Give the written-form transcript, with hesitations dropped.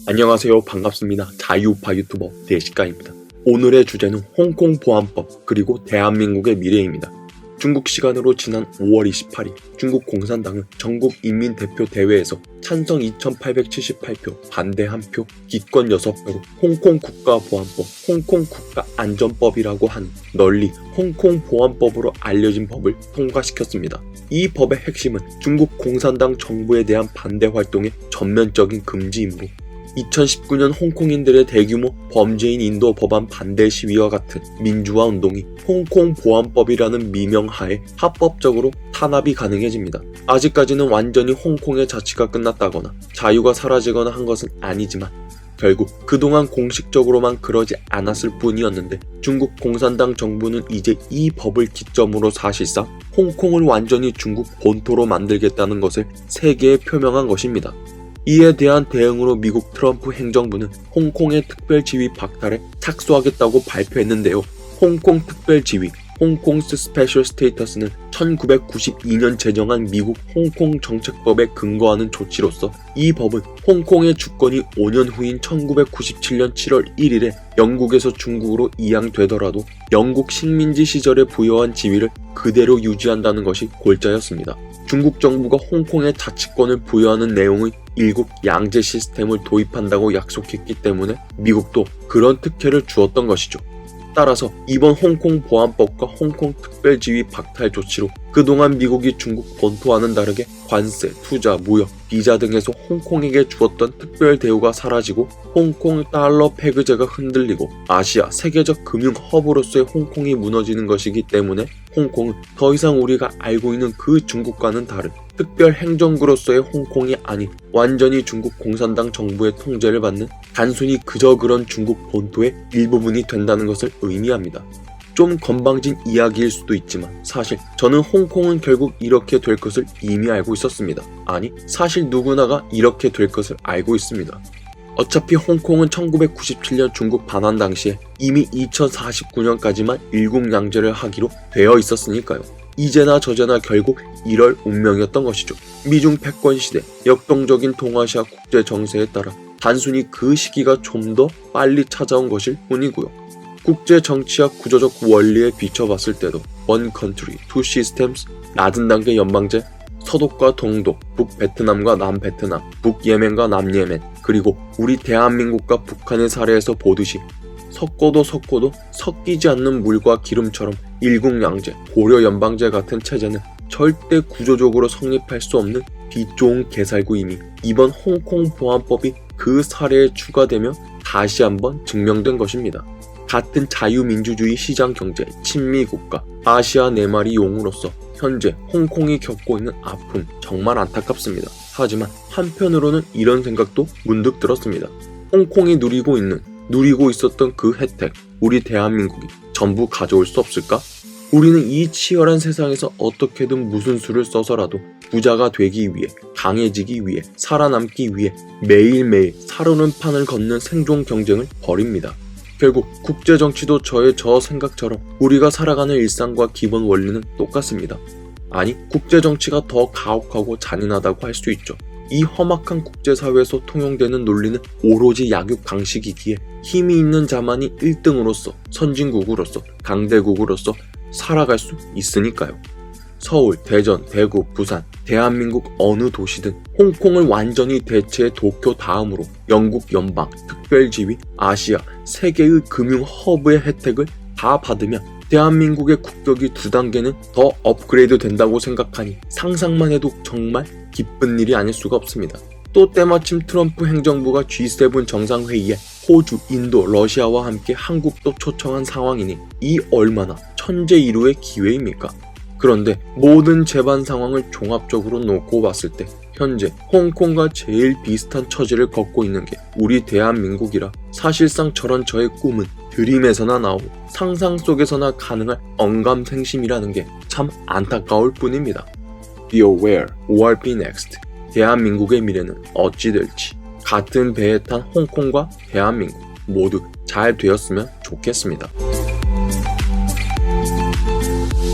안녕하세요. 반갑습니다. 자유우파 유튜버 대식가입니다. 오늘의 주제는 홍콩 보안법 그리고 대한민국의 미래입니다. 중국 시간으로 지난 5월 28일 중국 공산당은 전국인민대표대회에서 찬성 2878표, 반대 1표, 기권 6표로 홍콩 국가보안법, 홍콩 국가안전법이라고 하는 널리 홍콩 보안법으로 알려진 법을 통과시켰습니다. 이 법의 핵심은 중국 공산당 정부에 대한 반대 활동의 전면적인 금지이므로 2019년 홍콩인들의 대규모 범죄인 인도 법안 반대 시위와 같은 민주화 운동이 홍콩 보안법이라는 미명하에 합법적으로 탄압이 가능해집니다. 아직까지는 완전히 홍콩의 자치가 끝났다거나 자유가 사라지거나 한 것은 아니지만 결국 그동안 공식적으로만 그러지 않았을 뿐이었는데 중국 공산당 정부는 이제 이 법을 기점으로 사실상 홍콩을 완전히 중국 본토로 만들겠다는 것을 세계에 표명한 것입니다. 이에 대한 대응으로 미국 트럼프 행정부는 홍콩의 특별지위 박탈에 착수하겠다고 발표했는데요. 홍콩 특별지위, 홍콩스 스페셜 스테이터스는 1992년 제정한 미국 홍콩 정책법에 근거하는 조치로서 이 법은 홍콩의 주권이 5년 후인 1997년 7월 1일에 영국에서 중국으로 이양되더라도 영국 식민지 시절에 부여한 지위를 그대로 유지한다는 것이 골자였습니다. 중국 정부가 홍콩에 자치권을 부여하는 내용의 일국 양제 시스템을 도입한다고 약속했기 때문에 미국도 그런 특혜를 주었던 것이죠. 따라서 이번 홍콩 보안법과 홍콩 특별지위 박탈 조치로 그동안 미국이 중국 본토와는 다르게 관세, 투자, 무역, 비자 등에서 홍콩에게 주었던 특별 대우가 사라지고 홍콩 달러 페그제가 흔들리고 아시아 세계적 금융 허브로서의 홍콩이 무너지는 것이기 때문에 홍콩은 더 이상 우리가 알고 있는 그 중국과는 다른 특별 행정구로서의 홍콩이 아닌 완전히 중국 공산당 정부의 통제를 받는 단순히 그저 그런 중국 본토의 일부분이 된다는 것을 의미합니다. 좀 건방진 이야기일 수도 있지만 사실 저는 홍콩은 결국 이렇게 될 것을 이미 알고 있었습니다. 아니, 사실 누구나가 이렇게 될 것을 알고 있습니다. 어차피 홍콩은 1997년 중국 반환 당시에 이미 2049년까지만 일국양제를 하기로 되어 있었으니까요. 이제나 저제나 결국 이럴 운명이었던 것이죠. 미중 패권 시대, 역동적인 동아시아 국제 정세에 따라 단순히 그 시기가 좀 더 빨리 찾아온 것일 뿐이고요. 국제 정치학 구조적 원리에 비춰봤을 때도 One Country, Two Systems, 낮은 단계 연방제, 서독과 동독, 북베트남과 남베트남, 북예멘과 남예멘, 그리고 우리 대한민국과 북한의 사례에서 보듯이 섞어도 섞이지 않는 물과 기름처럼 일국양제, 고려연방제 같은 체제는 절대 구조적으로 성립할 수 없는 빛 좋은 개살구임이 이번 홍콩 보안법이 그 사례에 추가되며 다시 한번 증명된 것입니다. 같은 자유민주주의 시장경제 친미국가 아시아 네 마리 용으로서 현재 홍콩이 겪고 있는 아픔 정말 안타깝습니다. 하지만 한편으로는 이런 생각도 문득 들었습니다. 홍콩이 누리고 있었던 그 혜택 우리 대한민국이 전부 가져올 수 없을까? 우리는 이 치열한 세상에서 어떻게든 무슨 수를 써서라도 부자가 되기 위해, 강해지기 위해, 살아남기 위해 매일매일 살오는 판을 걷는 생존 경쟁을 벌입니다. 결국 국제정치도 저의 저 생각처럼 우리가 살아가는 일상과 기본 원리는 똑같습니다. 아니, 국제정치가 더 가혹하고 잔인하다고 할 수 있죠. 이 험악한 국제사회에서 통용되는 논리는 오로지 약육 강식이기에 힘이 있는 자만이 1등으로서, 선진국으로서, 강대국으로서 살아갈 수 있으니까요. 서울, 대전, 대구, 부산, 대한민국 어느 도시든 홍콩을 완전히 대체해 도쿄 다음으로 영국 연방, 특별지위, 아시아, 세계의 금융 허브의 혜택을 다 받으면 대한민국의 국격이 2단계는 더 업그레이드 된다고 생각하니 상상만 해도 정말 기쁜 일이 아닐 수가 없습니다. 또 때마침 트럼프 행정부가 G7 정상회의에 호주, 인도, 러시아와 함께 한국도 초청한 상황이니 이 얼마나 천재일우의 기회입니까? 그런데 모든 재반 상황을 종합적으로 놓고 봤을 때 현재 홍콩과 제일 비슷한 처지를 걷고 있는 게 우리 대한민국이라 사실상 저의 꿈은 드림에서나 나오고 상상 속에서나 가능할 언감생심이라는 게 참 안타까울 뿐입니다. Be aware, or be next. 대한민국의 미래는 어찌 될지 같은 배에 탄 홍콩과 대한민국 모두 잘 되었으면 좋겠습니다.